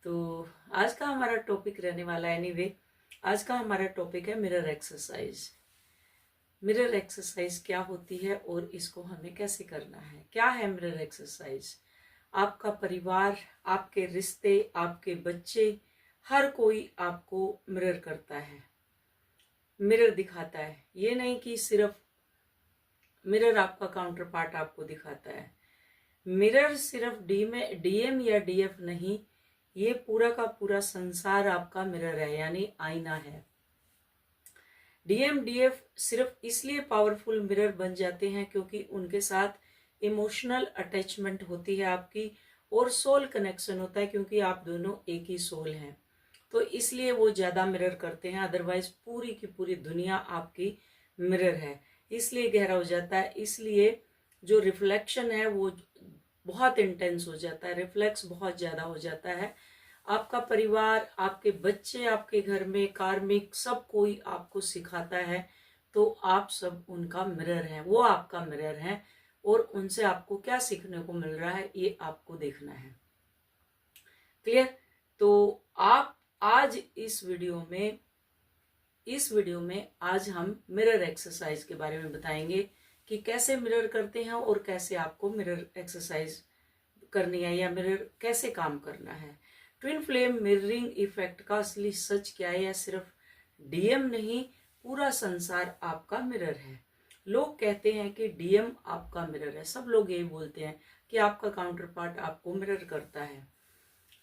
तो आज का हमारा टॉपिक रहने वाला है आज का हमारा टॉपिक है मिरर एक्सरसाइज। मिरर एक्सरसाइज क्या होती है और इसको हमें कैसे करना है। क्या है मिरर एक्सरसाइज? आपका परिवार, आपके रिश्ते, आपके बच्चे, हर कोई आपको मिरर करता है, मिरर दिखाता है। ये नहीं कि सिर्फ मिरर आपका काउंटर पार्ट आपको दिखाता है। मिरर सिर्फ डीएम या डीएफ नहीं, ये पूरा का पूरा संसार आपका मिरर है, यानी आईना है। डीएम डीएफ सिर्फ इसलिए पावरफुल मिरर बन जाते हैं क्योंकि उनके साथ इमोशनल अटैचमेंट होती है आपकी, और सोल कनेक्शन होता है क्योंकि आप दोनों एक ही सोल हैं। तो इसलिए वो ज्यादा मिरर करते हैं, अदरवाइज पूरी की पूरी दुनिया आपकी मिरर है, इसलिए गहरा हो जाता है। इसलिए जो रिफ्लेक्शन है वो बहुत इंटेंस हो जाता है, रिफ्लेक्स बहुत ज्यादा हो जाता है। आपका परिवार, आपके बच्चे, आपके घर में कार्मिक, सब कोई आपको सिखाता है, तो आप सब उनका मिरर हैं, वो आपका मिरर हैं, और उनसे आपको क्या सीखने को मिल रहा है ये आपको देखना है। क्लियर? तो आप आज इस वीडियो में आज हम मिरर एक्सरसाइज के बारे में बताएंगे कि कैसे मिरर करते हैं और कैसे आपको मिरर एक्सरसाइज करनी है या मिरर कैसे काम करना है। ट्विन फ्लेम मिररिंग इफेक्ट का असली सच क्या है? या सिर्फ डीएम नहीं, पूरा संसार आपका मिरर है। लोग कहते हैं कि डीएम आपका मिरर है, सब लोग यही बोलते हैं कि आपका काउंटर पार्ट आपको मिरर करता है।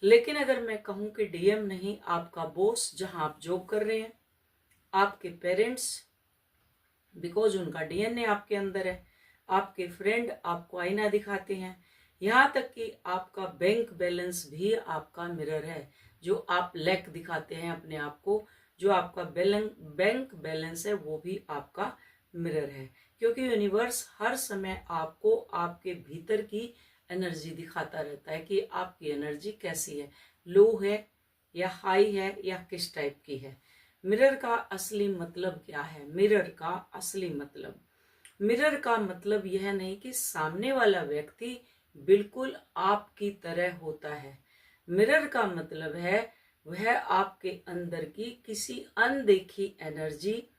लेकिन अगर मैं कहूं कि डीएम नहीं, आपका बॉस जहां आप जॉब कर रहे हैं, आपके पेरेंट्स, बिकॉज उनका डीएनए आपके अंदर है, आपके फ्रेंड आपको आईना दिखाते हैं, यहाँ तक कि आपका बैंक बैलेंस भी आपका मिरर है। जो आप लैक दिखाते हैं अपने आप को, जो आपका बैंक बैलेंस है वो भी आपका मिरर है, क्योंकि यूनिवर्स हर समय आपको आपके भीतर की एनर्जी दिखाता रहता है कि आपकी एनर्जी कैसी है, लो है या हाई है या किस टाइप की है। मिरर का असली मतलब क्या है? मिरर का असली मिरर का मतलब यह नहीं कि सामने वाला व्यक्ति बिल्कुल आपकी तरह होता है। मिरर का मतलब है वह आपके अंदर की किसी अनदेखी एनर्जी,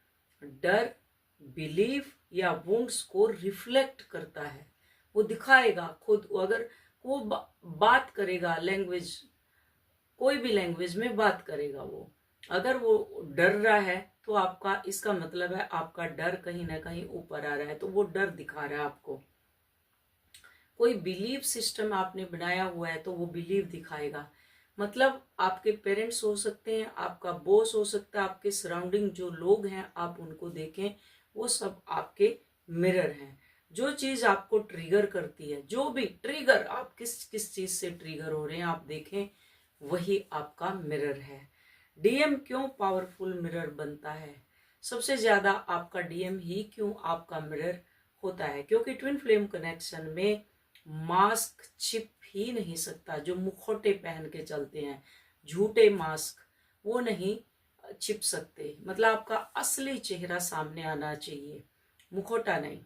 डर, बिलीफ या वुंड्स को रिफ्लेक्ट करता है। वो दिखाएगा खुद, अगर वो बात करेगा, लैंग्वेज, कोई भी लैंग्वेज में बात करेगा। वो अगर वो डर रहा है तो आपका, इसका मतलब है आपका डर कहीं ना कहीं ऊपर आ रहा है, तो वो डर दिखा रहा है आपको। कोई बिलीव सिस्टम आपने बनाया हुआ है तो वो बिलीव दिखाएगा। मतलब आपके पेरेंट्स हो सकते हैं, आपका बॉस हो सकता है, आपके सराउंडिंग जो लोग हैं आप उनको देखें, वो सब आपके मिरर हैं। जो चीज आपको ट्रिगर करती है, जो भी ट्रिगर, आप किस किस चीज से ट्रिगर हो रहे हैं आप देखें, वही आपका मिरर है। डीएम क्यों पावरफुल मिरर बनता है? सबसे ज्यादा आपका डीएम ही क्यों आपका मिरर होता है? क्योंकि ट्विन फ्लेम कनेक्शन में मास्क छिप ही नहीं सकता। जो मुखौटे पहन के चलते हैं, झूठे मास्क, वो नहीं छिप सकते। मतलब आपका असली चेहरा सामने आना चाहिए, मुखौटा नहीं।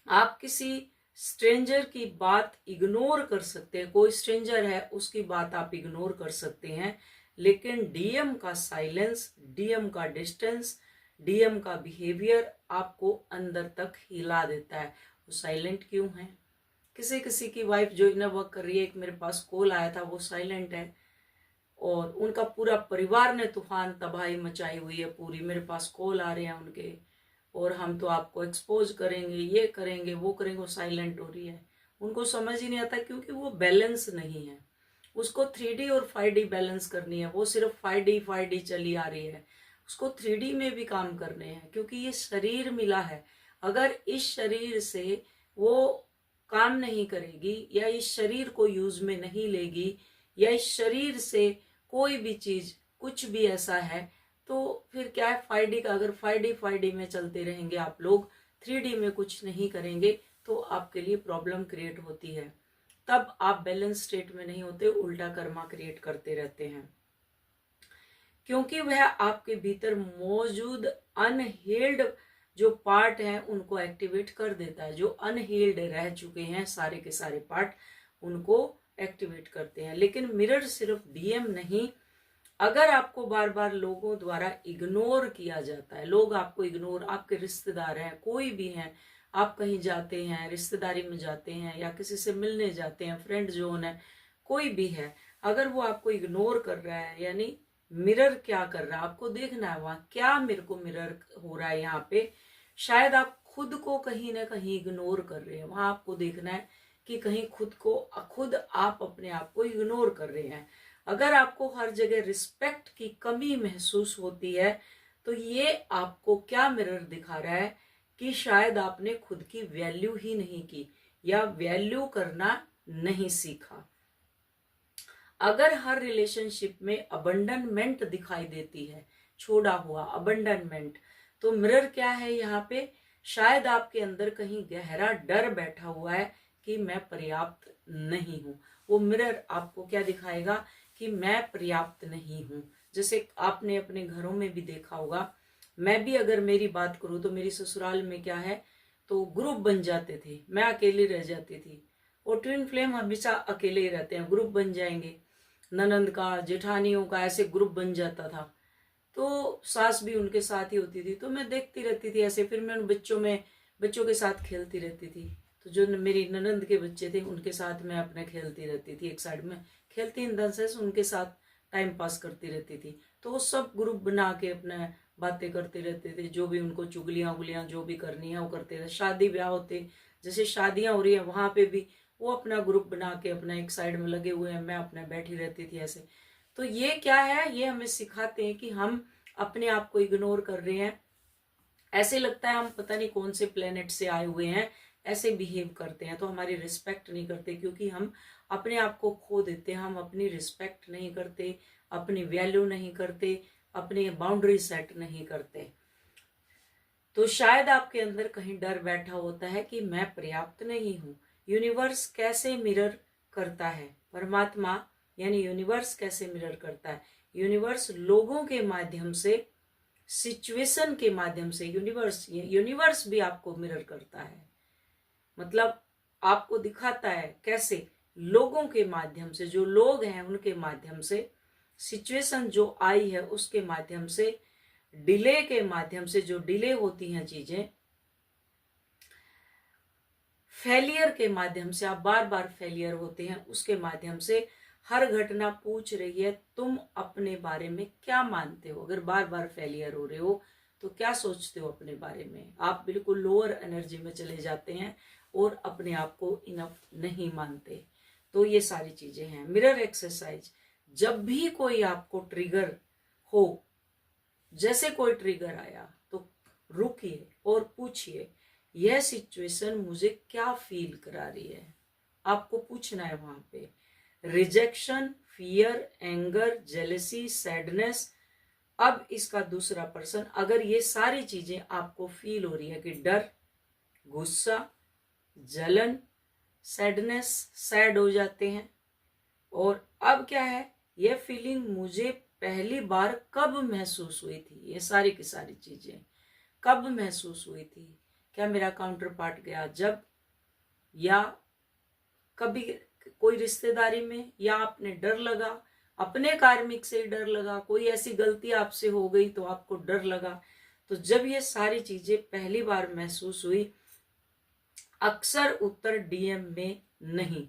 आप किसी स्ट्रेंजर की बात इग्नोर कर सकते हैं, कोई स्ट्रेंजर है उसकी बात आप इग्नोर कर सकते हैं, लेकिन डीएम का साइलेंस, डीएम का डिस्टेंस, डीएम का बिहेवियर आपको अंदर तक हिला देता है। वो साइलेंट क्यों है? किसी किसी की वाइफ जो इनर वर्क कर रही है, एक मेरे पास कॉल आया था, वो साइलेंट है और उनका पूरा परिवार ने तूफान तबाही मचाई हुई है पूरी। मेरे पास कॉल आ रहे हैं उनके, और हम तो आपको एक्सपोज करेंगे, ये करेंगे, वो करेंगे, वो साइलेंट हो रही है। उनको समझ ही नहीं आता क्योंकि वो बैलेंस नहीं है। उसको 3D और 5D बैलेंस करनी है, वो सिर्फ 5D चली आ रही है। उसको 3D में भी काम करने हैं, क्योंकि ये शरीर मिला है। अगर इस शरीर से वो काम नहीं करेगी या इस शरीर को यूज में नहीं लेगी, या इस शरीर से कोई भी चीज, कुछ भी ऐसा है, तो फिर क्या है 5D का? अगर 5D में चलते रहेंगे आप लोग, 3D में कुछ नहीं करेंगे, तो आपके लिए प्रॉब्लम क्रिएट होती है। तब आप बैलेंस स्टेट में नहीं होते, उल्टा कर्मा क्रिएट करते रहते हैं, क्योंकि वह आपके भीतर मौजूद अनहील्ड जो पार्ट है उनको एक्टिवेट कर देता है। जो अनहील्ड रह चुके हैं सारे के सारे पार्ट, उनको एक्टिवेट करते हैं। लेकिन मिरर सिर्फ डीएम नहीं, अगर आपको बार बार लोगों द्वारा इग्नोर किया जाता है, लोग आपको इग्नोर, आपके रिश्तेदार हैं, कोई भी हैं, आप कहीं जाते हैं, रिश्तेदारी में जाते हैं या किसी से मिलने जाते हैं, फ्रेंड जोन है, कोई भी है, अगर वो आपको इग्नोर कर रहा है, यानी मिरर क्या कर रहा है, आपको देखना है वहां क्या मेरे को मिरर हो रहा है। यहाँ पे शायद आप खुद को कहीं ना कहीं इग्नोर कर रहे हैं, वहां आपको देखना है कि कहीं खुद आप अपने आप को इग्नोर कर रहे हैं। अगर आपको हर जगह रिस्पेक्ट की कमी महसूस होती है तो ये आपको क्या मिरर दिखा रहा है कि शायद आपने खुद की वैल्यू ही नहीं की या वैल्यू करना नहीं सीखा। अगर हर रिलेशनशिप में अबंडनमेंट दिखाई देती है, छोड़ा हुआ अबंडनमेंट, तो मिरर क्या है यहाँ पे, शायद आपके अंदर कहीं गहरा डर बैठा हुआ है कि मैं पर्याप्त नहीं हूं। वो मिरर आपको क्या दिखाएगा कि मैं पर्याप्त नहीं हूं। जैसे आपने अपने घरों में भी देखा होगा, मैं भी अगर मेरी बात करूं तो मेरी ससुराल में क्या है, तो ग्रुप बन जाते थे, मैं अकेली रह जाती थी। और ट्विन फ्लेम हमेशा अकेले ही रहते हैं, ग्रुप बन जाएंगे, ननंद का, जेठानियों का, ऐसे ग्रुप बन जाता था। तो सास भी उनके साथ ही होती थी, तो मैं देखती रहती थी ऐसे। फिर मैं उन बच्चों के साथ खेलती रहती थी। तो जो मेरी ननंद के बच्चे थे उनके साथ मैं अपने खेलती रहती थी, एक साइड में खेलती इन द सेंस उनके साथ टाइम पास करती रहती थी। तो वो सब ग्रुप बना के अपने बातें करते रहते थे, जो भी उनको चुगलियां उगलियां जो भी करनी है वो करते थे। शादी ब्याह होते, जैसे शादियां हो रही है वहां पे भी वो अपना ग्रुप बना के अपना एक साइड में लगे हुए हैं, मैं अपने बैठी रहती थी ऐसे। तो ये क्या है, ये हमें सिखाते हैं कि हम अपने आप को इग्नोर कर रहे हैं। ऐसे लगता है हम पता नहीं कौन से प्लेनेट से आए हुए हैं, ऐसे बिहेव करते हैं। तो हमारी रिस्पेक्ट नहीं करते क्योंकि हम अपने आप को खो देते हैं, हम अपनी रिस्पेक्ट नहीं करते, अपनी वैल्यू नहीं करते, अपनी बाउंड्री सेट नहीं करते। तो शायद आपके अंदर कहीं डर बैठा होता है कि मैं पर्याप्त नहीं हूं। यूनिवर्स कैसे मिरर करता है, परमात्मा यानी यूनिवर्स कैसे मिरर करता है, यूनिवर्स लोगों के माध्यम से, सिचुएशन के माध्यम से, यूनिवर्स भी आपको मिरर करता है। मतलब आपको दिखाता है कैसे, लोगों के माध्यम से, जो लोग हैं उनके माध्यम से, सिचुएशन जो आई है उसके माध्यम से, डिले के माध्यम से, जो डिले होती हैं चीजें, फेलियर के माध्यम से, आप बार बार फेलियर होते हैं उसके माध्यम से, हर घटना पूछ रही है तुम अपने बारे में क्या मानते हो। अगर बार बार फेलियर हो रहे हो तो क्या सोचते हो अपने बारे में, आप बिल्कुल लोअर एनर्जी में चले जाते हैं और अपने आप को इनफ नहीं मानते। तो ये सारी चीजें हैं। मिरर एक्सरसाइज, जब भी कोई आपको ट्रिगर हो, जैसे कोई ट्रिगर आया तो रुकिए और पूछिए यह सिचुएशन मुझे क्या फील करा रही है। आपको पूछना है वहां पे, rejection, fear, anger, jealousy, sadness. अब इसका दूसरा पर्सन, अगर ये सारी चीजें आपको फील हो रही है कि डर, गुस्सा, जलन, सैडनेस, सैड हो जाते हैं, और अब क्या है, ये फीलिंग मुझे पहली बार कब महसूस हुई थी, ये सारी की सारी चीजें कब महसूस हुई थी, क्या मेरा काउंटर पार्ट गया जब, या कभी कोई रिश्तेदारी में, या आपने डर लगा, अपने कार्मिक से डर लगा, कोई ऐसी गलती आपसे हो गई तो आपको डर लगा। तो जब ये सारी चीजें पहली बार महसूस हुई, अक्सर उत्तर डीएम में नहीं,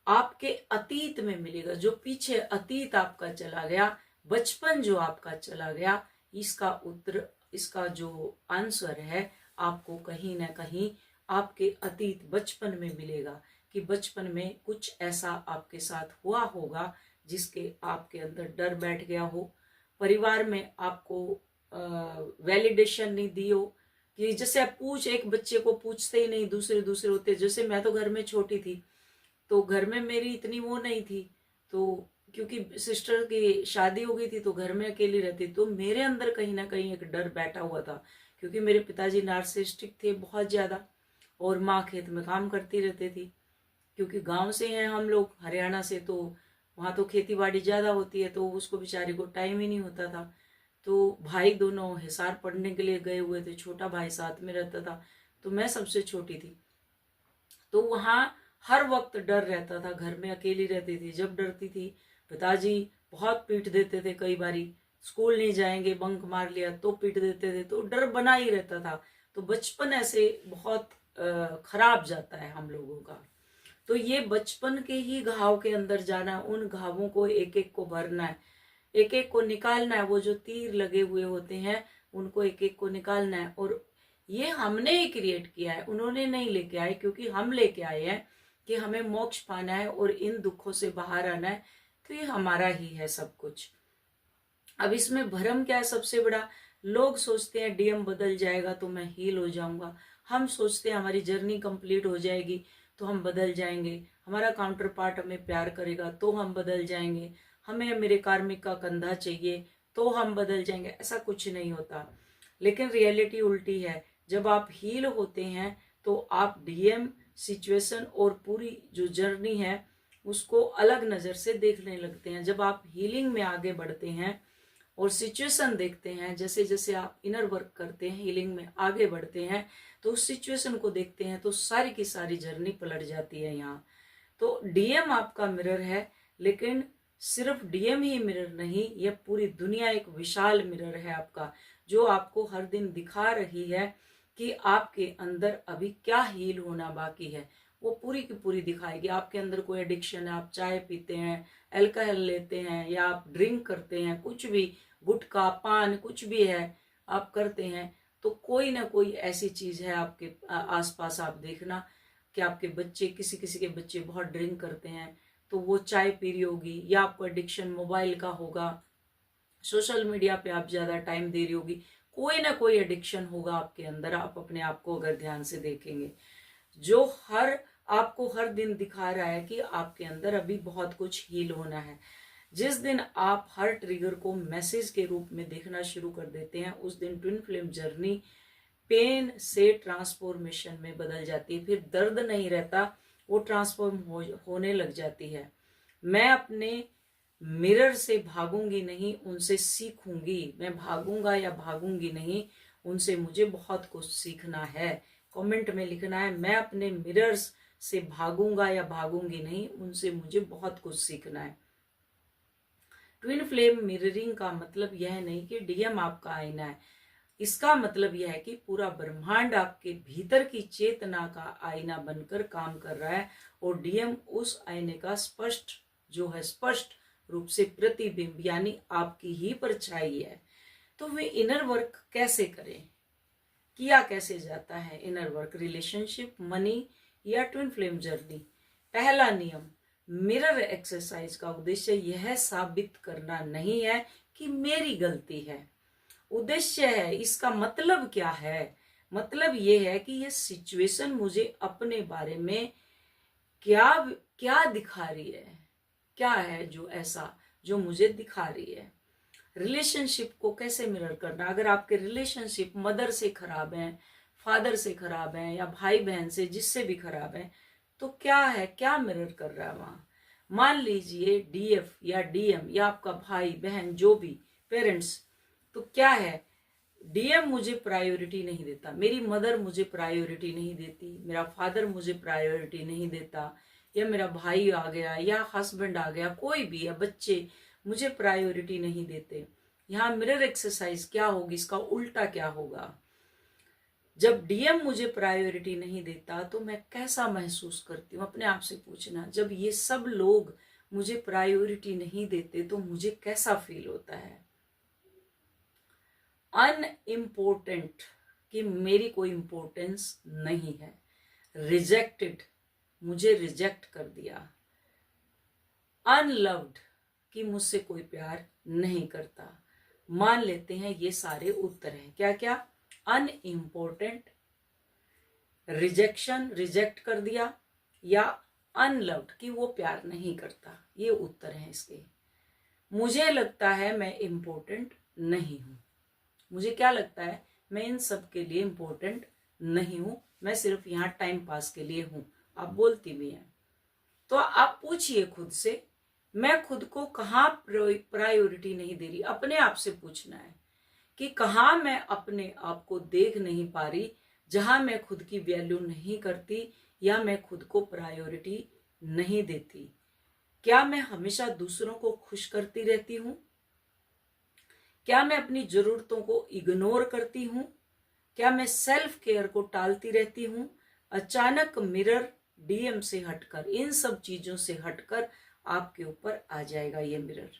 आपके अतीत में मिलेगा। जो पीछे अतीत आपका चला गया, बचपन जो आपका चला गया, इसका उत्तर, इसका जो आंसर है आपको कहीं ना कहीं आपके अतीत बचपन में मिलेगा कि बचपन में कुछ ऐसा आपके साथ हुआ होगा जिसके आपके अंदर डर बैठ गया हो, परिवार में आपको वैलिडेशन नहीं दी हो, कि जैसे आप एक बच्चे को पूछते ही नहीं, दूसरे दूसरे होते। जैसे मैं तो घर में छोटी थी तो घर में मेरी इतनी वो नहीं थी, तो क्योंकि सिस्टर की शादी हो गई थी तो घर में अकेली रहती, तो मेरे अंदर कहीं ना कहीं एक डर बैठा हुआ था। क्योंकि मेरे पिताजी नार्सिसिस्टिक थे बहुत ज्यादा, और माँ खेत में काम करती रहती थी। क्योंकि गांव से हैं हम लोग, हरियाणा से, तो वहां तो खेती बाड़ी ज्यादा होती है, तो उसको बेचारी को टाइम ही नहीं होता था। तो भाई दोनों हिसार पढ़ने के लिए गए हुए थे, छोटा भाई साथ में रहता था, तो मैं सबसे छोटी थी। तो वहां हर वक्त डर रहता था, घर में अकेली रहती थी, जब डरती थी पिताजी बहुत पीट देते थे, कई बारी स्कूल नहीं जाएंगे, बंक मार लिया तो पीट देते थे, तो डर बना ही रहता था। तो बचपन ऐसे बहुत खराब जाता है हम लोगों का। तो ये बचपन के ही घाव के अंदर जाना, उन घावों को एक एक को भरना है, एक एक को निकालना है। वो जो तीर लगे हुए होते हैं उनको एक एक को निकालना है। और ये हमने ही क्रिएट किया है, उन्होंने नहीं लेके आए, क्योंकि हम लेके आए हैं कि हमें मोक्ष पाना है और इन दुखों से बाहर आना है। तो ये हमारा ही है सब कुछ। अब इसमें भ्रम क्या है सबसे बड़ा? लोग सोचते हैं डीएम बदल जाएगा तो मैं हील हो जाऊंगा। हम सोचते हैं हमारी जर्नी कंप्लीट हो जाएगी तो हम बदल जाएंगे, हमारा काउंटर पार्ट हमें प्यार करेगा तो हम बदल जाएंगे, हमें मेरे कार्मिक का कंधा चाहिए तो हम बदल जाएंगे। ऐसा कुछ नहीं होता। लेकिन रियलिटी उल्टी है। जब आप हील होते हैं तो आप डीएम सिचुएशन और पूरी जो जर्नी है उसको अलग नजर से देखने लगते हैं। जब आप हीलिंग में आगे बढ़ते हैं और सिचुएशन देखते हैं, जैसे जैसे आप इनर वर्क करते हैं, हीलिंग में आगे बढ़ते हैं, तो उस सिचुएशन को देखते हैं तो सारी की सारी जर्नी पलट जाती है यहाँ। तो डीएम आपका मिरर है, लेकिन सिर्फ डीएम ही मिरर नहीं, यह पूरी दुनिया एक विशाल मिरर है आपका, जो आपको हर दिन दिखा रही है कि आपके अंदर अभी क्या हील होना बाकी है। वो पूरी की पूरी दिखाएगी। आपके अंदर कोई एडिक्शन है, आप चाय पीते हैं, अल्कोहल लेते हैं, या आप ड्रिंक करते हैं, कुछ भी, गुटखा पान कुछ भी है आप करते हैं, तो कोई ना कोई ऐसी चीज है आपके आसपास। आप देखना कि आपके बच्चे, किसी किसी के बच्चे बहुत ड्रिंक करते हैं तो वो चाय पी रही होगी, या आपको एडिक्शन मोबाइल का होगा, सोशल मीडिया पे आप ज्यादा टाइम दे रही होगी, कोई ना कोई एडिक्शन होगा आपके अंदर। आप अपने आप को अगर ध्यान से देखेंगे, जो आपको हर दिन दिखा रहा है कि आपके अंदर अभी बहुत कुछ हील होना है। जिस दिन आप हर ट्रिगर को मैसेज के रूप में देखना शुरू कर देते हैं, उस दिन ट्विन फ्लेम जर्नी पेन से ट्रांसफॉर्मेशन में बदल जाती है। फिर दर्द नहीं रहता, वो ट्रांसफॉर्म होने लग जाती है। मैं अपने मिरर से भागूंगी नहीं, उनसे सीखूंगी। मैं भागूंगा या भागूंगी नहीं, उनसे मुझे बहुत कुछ सीखना है। कमेंट में लिखना है, मैं अपने मिरर्स से भागूंगा या भागूंगी नहीं, उनसे मुझे बहुत कुछ सीखना है। ट्विन फ्लेम मिररिंग का मतलब यह नहीं कि डीएम आपका आईना है। इसका मतलब यह है कि पूरा ब्रह्मांड आपके भीतर की चेतना का आईना बनकर काम कर रहा है, और डीएम उस आईने का स्पष्ट रूप से प्रतिबिंब, यानी आपकी ही परछाई है। तो वे इनर वर्क कैसे करें, किया कैसे जाता है इनर वर्क? रिलेशनशिप, मनी या ट्विन फ्लेम जर्नी? पहला नियम, मिरर एक्सरसाइज का उद्देश्य यह साबित करना नहीं है कि मेरी गलती है। उद्देश्य है, इसका मतलब क्या है? मतलब यह है कि यह सिचुएशन मुझे अपने बारे में क्या क्या दिखा रही है, क्या है जो ऐसा जो मुझे दिखा रही है। रिलेशनशिप को कैसे मिरर करना? अगर आपके रिलेशनशिप मदर से खराब हैं, फादर से खराब हैं, या भाई बहन से, जिससे भी खराब हैं, तो क्या है, क्या मिरर कर रहा है वहां? मान लीजिए डीएफ या डीएम या आपका भाई बहन जो भी पेरेंट्स, तो क्या है, डीएम मुझे प्रायोरिटी नहीं देता, मेरी मदर मुझे प्रायोरिटी नहीं देती, मेरा फादर मुझे प्रायोरिटी नहीं देता, या मेरा भाई आ गया या हस्बैंड आ गया, कोई भी, या बच्चे मुझे प्रायोरिटी नहीं देते। यहाँ मिरर एक्सरसाइज क्या होगी, इसका उल्टा क्या होगा? जब डीएम मुझे प्रायोरिटी नहीं देता तो मैं कैसा महसूस करती हूँ? अपने आप से पूछना। जब ये सब लोग मुझे प्रायोरिटी नहीं देते तो मुझे कैसा फील होता है? अनइम्पोर्टेंट, कि मेरी कोई इंपॉर्टेंस नहीं है। रिजेक्टेड, मुझे रिजेक्ट कर दिया। अनलव्ड, कि मुझसे कोई प्यार नहीं करता। मान लेते हैं ये सारे उत्तर हैं। क्या क्या? अनइम्पोर्टेंट, रिजेक्शन, रिजेक्ट कर दिया, या अनलव्ड, कि वो प्यार नहीं करता। ये उत्तर हैं इसके। मुझे लगता है मैं इम्पोर्टेंट नहीं हूं। मुझे क्या लगता है? मैं इन सब के लिए इम्पोर्टेंट नहीं हूं, मैं सिर्फ यहाँ टाइम पास के लिए हूं। आप बोलती भी हैं। तो आप पूछिए खुद से, मैं खुद को कहाँ प्रायोरिटी नहीं दे रही? अपने आप से पूछना है कि कहाँ मैं अपने आप को देख नहीं पा रही, जहां मैं खुद की वैल्यू नहीं करती, या मैं खुद को प्रायोरिटी नहीं देती? क्या मैं हमेशा दूसरों को खुश करती रहती हूँ? क्या मैं अपनी जरूरतों को इग्नोर करती हूँ? क्या मैं सेल्फ केयर को टालती रहती हूँ? अचानक मिरर डीएम से हटकर, इन सब चीजों से हटकर आपके ऊपर आ जाएगा ये मिरर।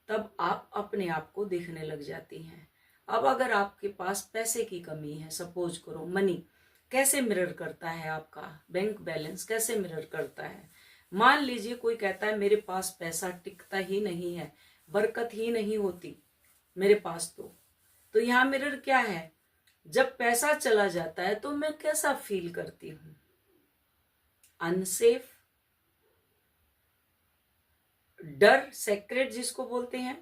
तब आप अपने आप को देखने लग जाती हैं। अब अगर आपके पास पैसे की कमी है, सपोज करो मनी, कैसे मिरर करता है आपका बैंक बैलेंस, कैसे मिरर करता है? मान लीजिए कोई कहता है मेरे पास पैसा टिकता ही नहीं है, बरकत ही नहीं होती मेरे पास। तो यहाँ मिरर क्या है? जब पैसा चला जाता है तो मैं कैसा फील करती हूँ? अनसेफ, डर, सेक्रेट जिसको बोलते हैं,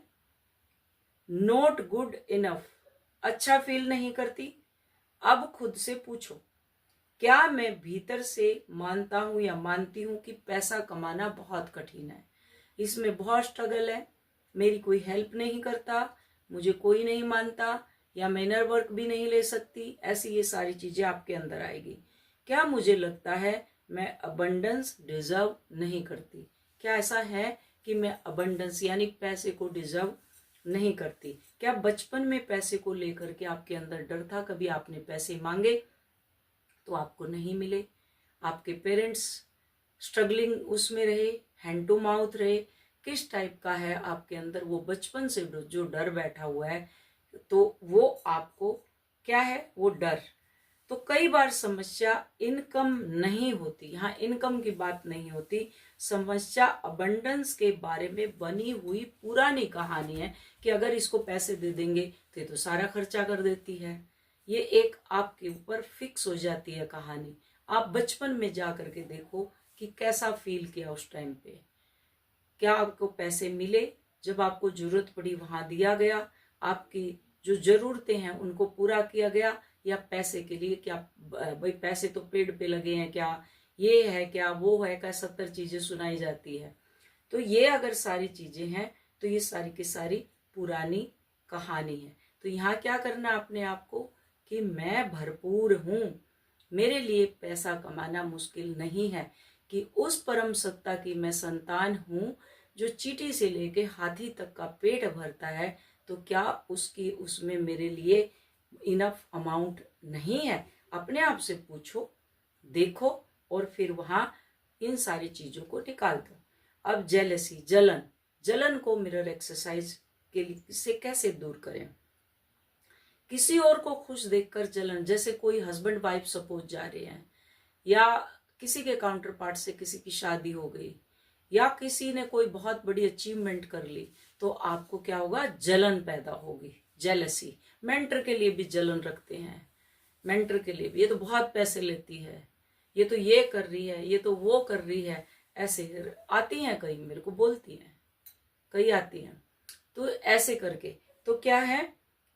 नॉट गुड इनफ, अच्छा फील नहीं करती। अब खुद से पूछो, क्या मैं भीतर से मानता हूं या मानती हूं कि पैसा कमाना बहुत कठिन है, इसमें बहुत स्ट्रगल है, मेरी कोई हेल्प नहीं करता, मुझे कोई नहीं मानता, या मैं इनर वर्क भी नहीं ले सकती, ऐसी ये सारी चीजें आपके अंदर आएगी। क्या मुझे लगता है मैं अबंडेंस डिजर्व नहीं करती? क्या ऐसा है कि मैं अबंडेंस यानी पैसे को डिजर्व नहीं करती? क्या बचपन में पैसे को लेकर के आपके अंदर डर था? कभी आपने पैसे मांगे तो आपको नहीं मिले? आपके पेरेंट्स स्ट्रगलिंग उसमें रहे, हैंड टू माउथ रहे? किस टाइप का है आपके अंदर वो बचपन से जो डर बैठा हुआ है? तो वो आपको क्या है? वो डर। तो कई बार समस्या इनकम नहीं होती, यहाँ इनकम की बात नहीं होती, समस्या अबंडेंस के बारे में बनी हुई पुरानी कहानी है कि अगर इसको पैसे दे देंगे तो ये तो सारा खर्चा कर देती है। ये एक आपके ऊपर फिक्स हो जाती है कहानी। आप बचपन में जा करके देखो कि कैसा फील किया उस टाइम पे। क्या आपको पैसे मिले? जब आपको जरूरत पड़ी वहां दिया गया? आपकी जो जरूरतें हैं उनको पूरा किया गया? या पैसे के लिए क्या भाई पैसे तो पेड़ पे लगे हैं, क्या ये है, क्या वो है, क्या 70 चीजें सुनाई जाती है। तो ये अगर सारी चीजें हैं तो ये सारी की सारी पुरानी कहानी है। तो यहाँ क्या करना अपने आप को कि मैं भरपूर हूं, मेरे लिए पैसा कमाना मुश्किल नहीं है, कि उस परम सत्ता की मैं संतान हूं जो चींटी से लेके हाथी तक का पेट भरता है। तो क्या उसकी उसमें मेरे लिए इनफ अमाउंट नहीं है? अपने आप से पूछो, देखो, और फिर वहां इन सारी चीजों को निकाल दो। अब जेलसी, जलन, जलन को मिरर एक्सरसाइज के लिए से कैसे दूर करें? किसी और को खुश देखकर जलन, जैसे कोई हस्बैंड वाइफ सपोज जा रहे हैं, या किसी के काउंटर पार्ट से किसी की शादी हो गई, या किसी ने कोई बहुत बड़ी अचीवमेंट कर ली, तो आपको क्या होगा? जलन पैदा होगी, जेलसी। मेंटर के लिए भी जलन रखते हैं, मेंटर के लिए भी, ये तो बहुत पैसे लेती है, ये तो ये कर रही है, ये तो वो कर रही है, ऐसे आती हैं कई, मेरे को बोलती हैं कई आती हैं। तो ऐसे करके तो क्या है,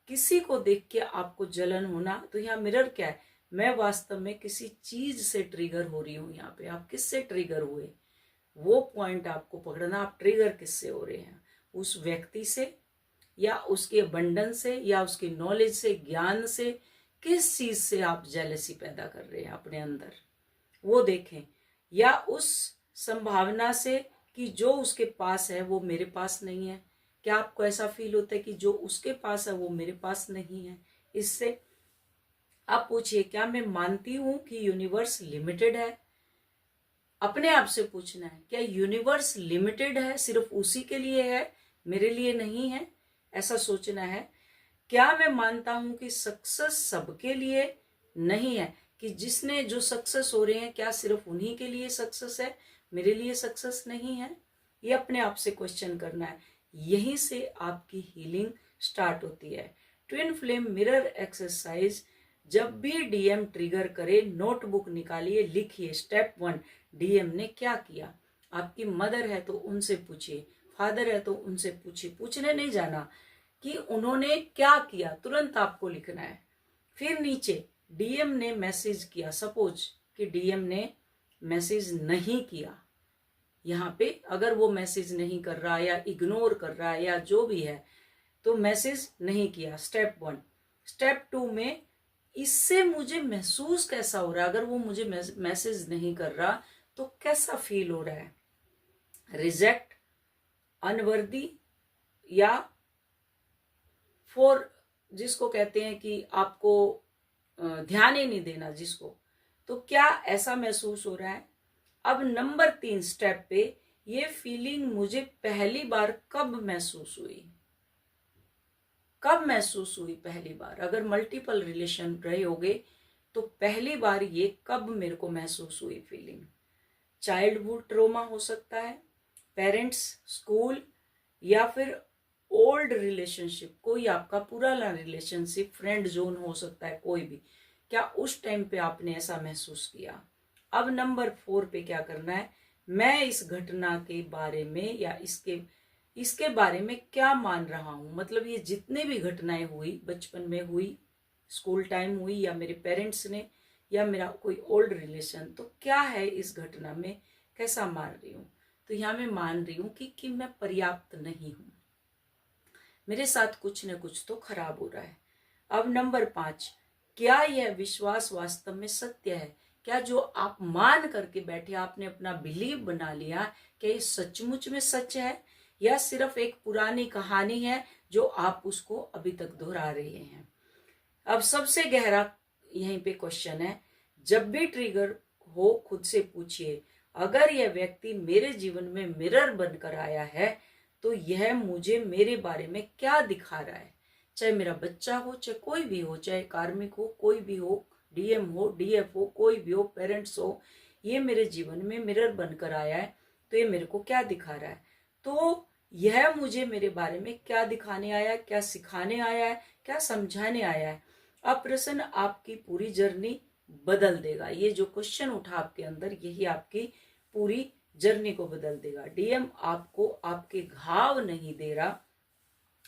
किसी को देख के आपको जलन होना, तो यहाँ मिरर क्या है? मैं वास्तव में किसी चीज से ट्रिगर हो रही हूँ। यहाँ पे आप किससे ट्रिगर हुए, वो पॉइंट आपको पकड़ना। आप ट्रिगर किससे हो रहे हैं? उस व्यक्ति से, या उसके अबंडेंस से, या उसकी नॉलेज से, ज्ञान से? किस चीज से आप जेलसी पैदा कर रहे हैं अपने अंदर, वो देखें। या उस संभावना से कि जो उसके पास है वो मेरे पास नहीं है। क्या आपको ऐसा फील होता है कि जो उसके पास है वो मेरे पास नहीं है? इससे आप पूछिए, क्या मैं मानती हूं कि यूनिवर्स लिमिटेड है? अपने आप से पूछना है, क्या यूनिवर्स लिमिटेड है, सिर्फ उसी के लिए है, मेरे लिए नहीं है? ऐसा सोचना है। क्या मैं मानता हूं कि सक्सेस सबके लिए नहीं है, कि जिसने जो सक्सेस हो रहे हैं क्या सिर्फ उन्हीं के लिए सक्सेस है, मेरे लिए सक्सेस नहीं है? ये अपने आप से क्वेश्चन करना है। यहीं से आपकी हीलिंग स्टार्ट होती है। ट्विन फ्लेम मिरर एक्सरसाइज, जब भी डीएम ट्रिगर करे, नोटबुक निकालिए, लिखिए स्टेप 1 डीएम ने क्या किया। आपकी मदर है तो उनसे पूछिए, फादर है तो उनसे पूछिए, पूछने नहीं जाना कि उन्होंने क्या किया, तुरंत आपको लिखना है। फिर नीचे डीएम ने मैसेज किया, सपोज कि डीएम ने मैसेज नहीं किया, यहाँ पे अगर वो मैसेज नहीं कर रहा या इग्नोर कर रहा है या जो भी है, तो मैसेज नहीं किया, स्टेप 1। स्टेप 2 में इससे मुझे महसूस कैसा हो रहा है, अगर वो मुझे मैसेज नहीं कर रहा तो कैसा फील हो रहा है, रिजेक्ट, अनवर्दी, या फॉर, जिसको कहते हैं कि आपको ध्यान ही नहीं देना जिसको, तो क्या ऐसा महसूस हो रहा है। अब नंबर 3 स्टेप पे, ये फीलिंग मुझे पहली बार कब महसूस हुई, कब महसूस हुई पहली बार। अगर मल्टीपल रिलेशन रहे होगे तो पहली बार ये कब मेरे को महसूस हुई फीलिंग। चाइल्डहुड ट्रोमा हो सकता है, पेरेंट्स, स्कूल, या फिर ओल्ड रिलेशनशिप, कोई आपका पुराना रिलेशनशिप, फ्रेंड जोन हो सकता है, कोई भी। क्या उस टाइम पे आपने ऐसा महसूस किया। अब नंबर 4 पे क्या करना है, मैं इस घटना के बारे में या इसके बारे में क्या मान रहा हूं। मतलब ये जितने भी घटनाएं हुई, बचपन में हुई, स्कूल टाइम हुई, या मेरे पेरेंट्स ने, या मेरा कोई ओल्ड रिलेशन, तो क्या है इस घटना में, कैसा मान रही हूँ। तो यहाँ मैं मान रही हूँ कि मैं पर्याप्त नहीं हूँ, मेरे साथ कुछ न कुछ तो खराब हो रहा है। अब नंबर 5, क्या यह विश्वास वास्तव में सत्य है। क्या जो आप मान करके बैठे, आपने अपना बिलीव बना लिया, क्या ये सचमुच में सच है, या सिर्फ एक पुरानी कहानी है जो आप उसको अभी तक दोहरा रहे हैं। अब सबसे गहरा यहीं पे क्वेश्चन है, जब भी ट्रिगर हो खुद से पूछिए, अगर यह व्यक्ति मेरे जीवन में मिरर बनकर आया है तो यह मुझे मेरे बारे में क्या दिखा रहा है। चाहे मेरा बच्चा हो, चाहे कोई भी हो, चाहे कार्मिक हो, कोई भी हो, डीएम हो, डीएफ हो, कोई भी हो, पेरेंट्स हो, ये मेरे जीवन में मिरर बनकर आया है तो ये मेरे को क्या दिखा रहा है। तो यह मुझे मेरे बारे में क्या दिखाने आया है, क्या सिखाने आया है, क्या समझाने आया है। अब प्रश्न आपकी पूरी जर्नी बदल देगा। ये जो क्वेश्चन उठा आपके अंदर, यही आपकी पूरी जर्नी को बदल देगा। डीएम आपको आपके घाव नहीं दे रहा,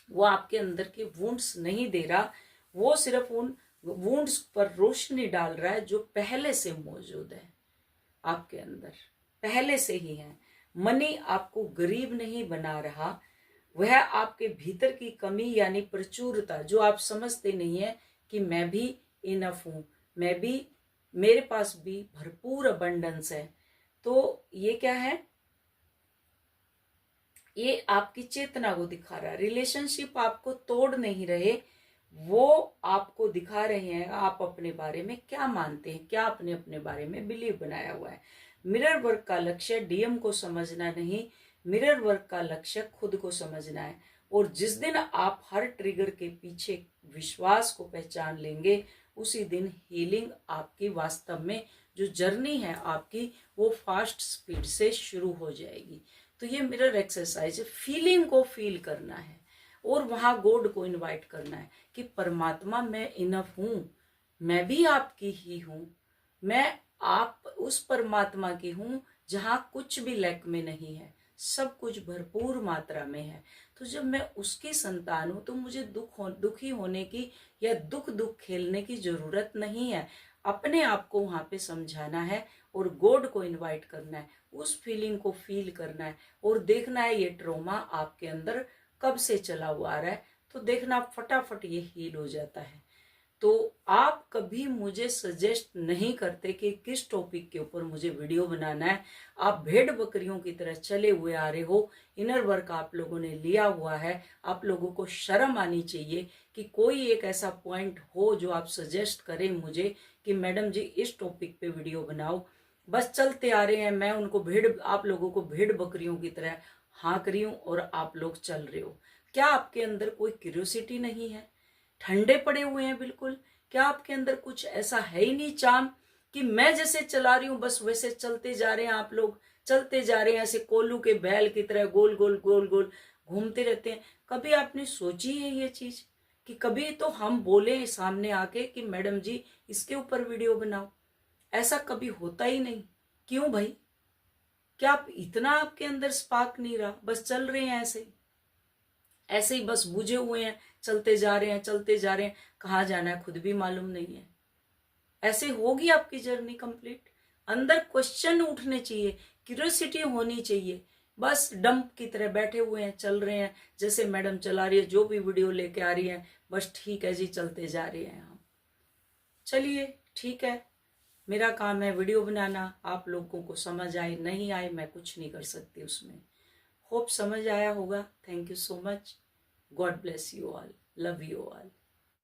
वो आपके अंदर के वुंड्स नहीं दे रहा, वो सिर्फ उन वुंड्स पर रोशनी डाल रहा है जो पहले से मौजूद है आपके अंदर, पहले से ही है। मनी आपको गरीब नहीं बना रहा, वह आपके भीतर की कमी यानी प्रचुरता, जो आप समझते नहीं है कि मैं भी इनफ हूं, मैं भी, मेरे पास भी भरपूर अबंडेंस है। तो ये क्या है, ये आपकी चेतना को दिखा रहा है। रिलेशनशिप आपको तोड़ नहीं रहे, वो आपको दिखा रहे हैं आप अपने बारे में क्या मानते हैं, क्या आपने अपने बारे में बिलीव बनाया हुआ है। मिरर वर्क का लक्ष्य डीएम को समझना नहीं, मिरर वर्क का लक्ष्य खुद को समझना है। और जिस दिन आप हर ट्रिगर के पीछे विश्वास को पहचान लेंगे, उसी दिन हीलिंग आपकी वास्तव में, जो जर्नी है आपकी, वो फास्ट स्पीड से शुरू हो जाएगी। तो ये मिरर एक्सरसाइज, फीलिंग को फील करना है और वहां गॉड को इनवाइट करना है कि परमात्मा मैं इनफ हूं, मैं भी आपकी ही हूं, मैं आप उस परमात्मा की हूं जहां कुछ भी लैक में नहीं है, सब कुछ भरपूर मात्रा में है। तो जब मैं उसकी संतान हूं तो मुझे दुखी होने की या दुख खेलने की जरूरत नहीं है। अपने आप को वहां पे समझाना है और गॉड को इनवाइट करना है, उस फीलिंग को फील करना है और देखना है ये ट्रॉमा आपके अंदर कब से चला हुआ आ रहा है। तो देखना फटाफट ये हील हो जाता है। तो आप कभी मुझे सजेस्ट नहीं करते कि किस टॉपिक के ऊपर मुझे वीडियो बनाना है। आप भेड़ बकरियों की तरह चले हुए आ रहे हो, इनर वर्क आप लोगों ने लिया हुआ है। आप लोगों को शर्म आनी चाहिए कि कोई एक ऐसा पॉइंट हो जो आप सजेस्ट करें मुझे कि मैडम जी इस टॉपिक पे वीडियो बनाओ। बस चलते आ रहे हैं, मैं उनको आप लोगों को भेड़ बकरियों की तरह हाँक रही हूं और आप लोग चल रहे हो। क्या आपके अंदर कोई क्यूरियोसिटी नहीं है? ठंडे पड़े हुए हैं बिल्कुल। क्या आपके अंदर कुछ ऐसा है ही नहीं चाम कि मैं जैसे चला रही हूं बस वैसे चलते जा रहे हैं, आप लोग चलते जा रहे हैं ऐसे कोल्लू के बैल की तरह गोल गोल गोल गोल घूमते रहते हैं। कभी आपने सोची है ये चीज कि कभी तो हम बोले सामने आके कि मैडम जी इसके ऊपर वीडियो बनाओ? ऐसा कभी होता ही नहीं। क्यों भाई? क्या आप इतना, आपके अंदर स्पार्क नहीं रहा? बस चल रहे हैं ऐसे ही बस बुझे हुए हैं, चलते जा रहे हैं चलते जा रहे हैं, कहाँ जाना है खुद भी मालूम नहीं है। ऐसे होगी आपकी जर्नी कंप्लीट? अंदर क्वेश्चन उठने चाहिए, क्यूरियोसिटी होनी चाहिए। बस डंप की तरह बैठे हुए हैं, चल रहे हैं जैसे मैडम चला रही है, जो भी वीडियो लेके आ रही है बस ठीक है जी चलते जा रहे हैं हम। चलिए ठीक है, मेरा काम है वीडियो बनाना। आप लोगों को समझ आए नहीं आए मैं कुछ नहीं कर सकती उसमें। होप समझ आया होगा। Thank you so much. God bless you all. Love you all.